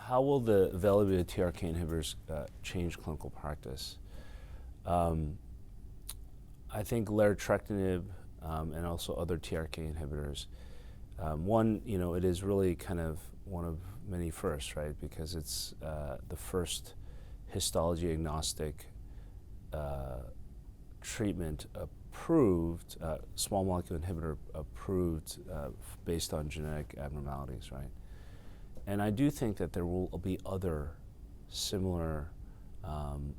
how will the availability of TRK inhibitors change clinical practice? I think larotrectinib and also other TRK inhibitors. One, it is really kind of one of many firsts, right? Because it's the first histology agnostic treatment approved, small molecule inhibitor approved based on genetic abnormalities, right? And I do think that there will be other similar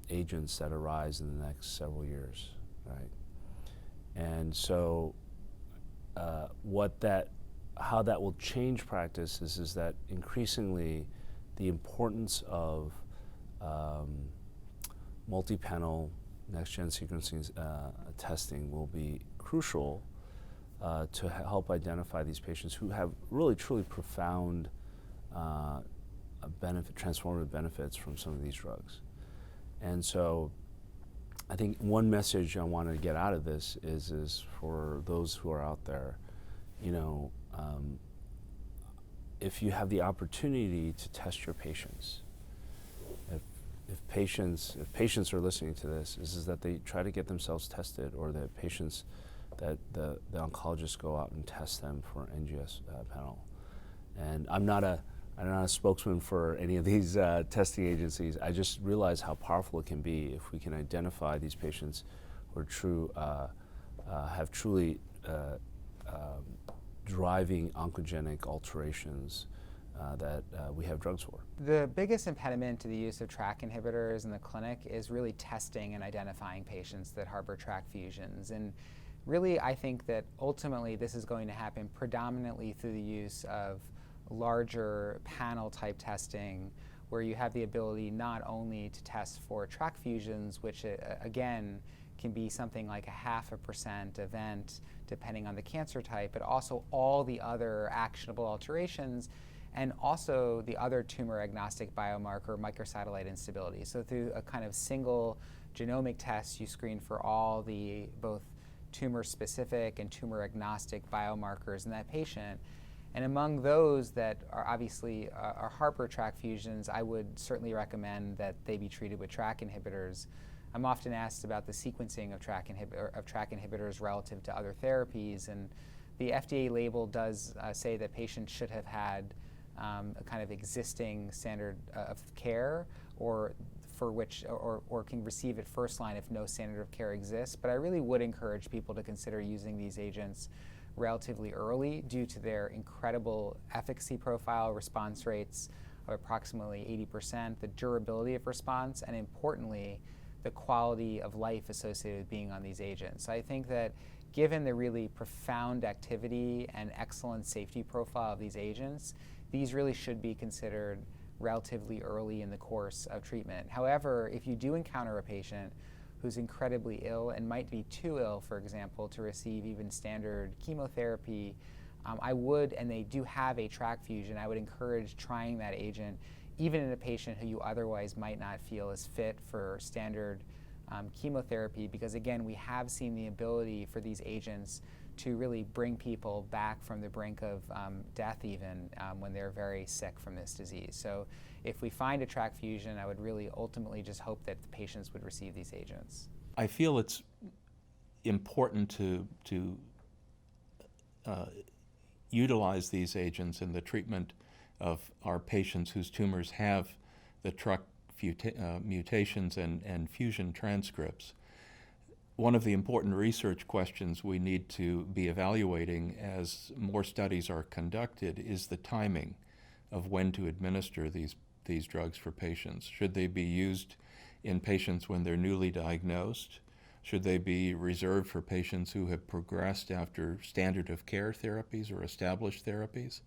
agents that arise in the next several years, right? And so how that will change practice is that increasingly the importance of multi-panel next-gen sequencing testing will be crucial to help identify these patients who have really truly profound transformative benefits from some of these drugs. And so I think one message I want to get out of this is for those who are out there, if you have the opportunity to test your patients, if patients are listening to this, is that they try to get themselves tested, or that patients, that the oncologists go out and test them for NGS panel. And I'm not a spokesman for any of these testing agencies. I just realize how powerful it can be if we can identify these patients who are have truly driving oncogenic alterations that we have drugs for. The biggest impediment to the use of TRK inhibitors in the clinic is really testing and identifying patients that harbor TRK fusions. And really, I think that ultimately this is going to happen predominantly through the use of larger panel type testing, where you have the ability not only to test for TRK fusions, which again can be something like 0.5% event depending on the cancer type, but also all the other actionable alterations, and also the other tumor agnostic biomarker, microsatellite instability. So through a kind of single genomic test, you screen for all the both tumor specific and tumor agnostic biomarkers in that patient. And among those that are obviously are harbor TRK fusions, I would certainly recommend that they be treated with TRK inhibitors. I'm often asked about the sequencing of TRK inhibitors relative to other therapies, and the FDA label does say that patients should have had a kind of existing standard of care, or can receive it first line if no standard of care exists. But I really would encourage people to consider using these agents relatively early due to their incredible efficacy profile, response rates of approximately 80%, the durability of response, and importantly, the quality of life associated with being on these agents. So I think that given the really profound activity and excellent safety profile of these agents, these really should be considered relatively early in the course of treatment. However, if you do encounter a patient who's incredibly ill and might be too ill, for example, to receive even standard chemotherapy, and they do have a TRK fusion, I would encourage trying that agent even in a patient who you otherwise might not feel is fit for standard chemotherapy, because again, we have seen the ability for these agents to really bring people back from the brink of death even when they're very sick from this disease. So if we find a TRK fusion, I would really ultimately just hope that the patients would receive these agents. I feel it's important to utilize these agents in the treatment of our patients whose tumors have the TRK mutations and fusion transcripts. One of the important research questions we need to be evaluating as more studies are conducted is the timing of when to administer these drugs for patients. Should they be used in patients when they're newly diagnosed? Should they be reserved for patients who have progressed after standard of care therapies or established therapies?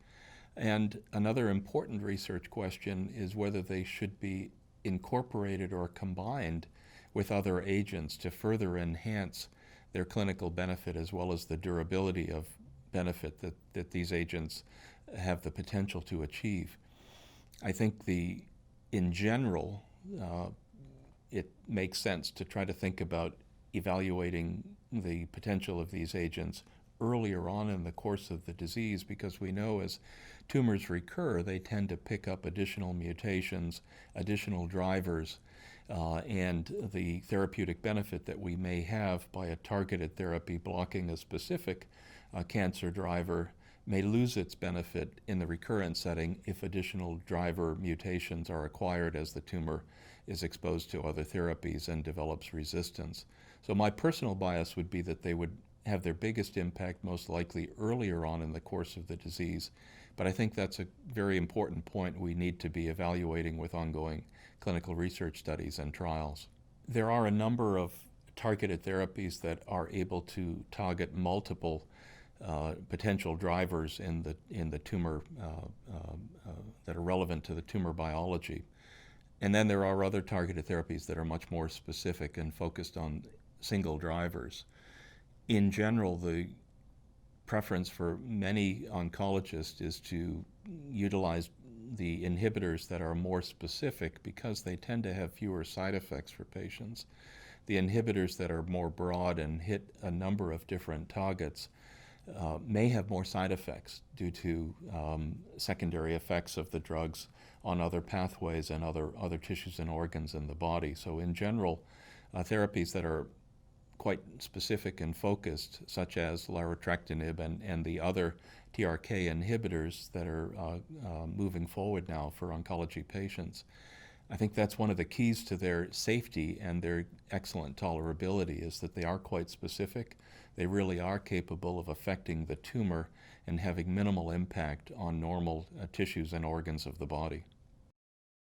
And another important research question is whether they should be incorporated or combined with other agents to further enhance their clinical benefit, as well as the durability of benefit that these agents have the potential to achieve. I think in general, it makes sense to try to think about evaluating the potential of these agents earlier on in the course of the disease, because we know as tumors recur, they tend to pick up additional mutations, additional drivers, and the therapeutic benefit that we may have by a targeted therapy blocking a specific cancer driver may lose its benefit in the recurrent setting if additional driver mutations are acquired as the tumor is exposed to other therapies and develops resistance. So my personal bias would be that they would have their biggest impact most likely earlier on in the course of the disease. But I think that's a very important point we need to be evaluating with ongoing clinical research studies and trials. There are a number of targeted therapies that are able to target multiple potential drivers in the tumor that are relevant to the tumor biology. And then there are other targeted therapies that are much more specific and focused on single drivers. In general, the preference for many oncologists is to utilize the inhibitors that are more specific because they tend to have fewer side effects for patients. The inhibitors that are more broad and hit a number of different targets may have more side effects due to secondary effects of the drugs on other pathways and other tissues and organs in the body. So in general, therapies that are quite specific and focused, such as larotrectinib and the other TRK inhibitors that are moving forward now for oncology patients. I think that's one of the keys to their safety and their excellent tolerability is that they are quite specific. They really are capable of affecting the tumor and having minimal impact on normal tissues and organs of the body.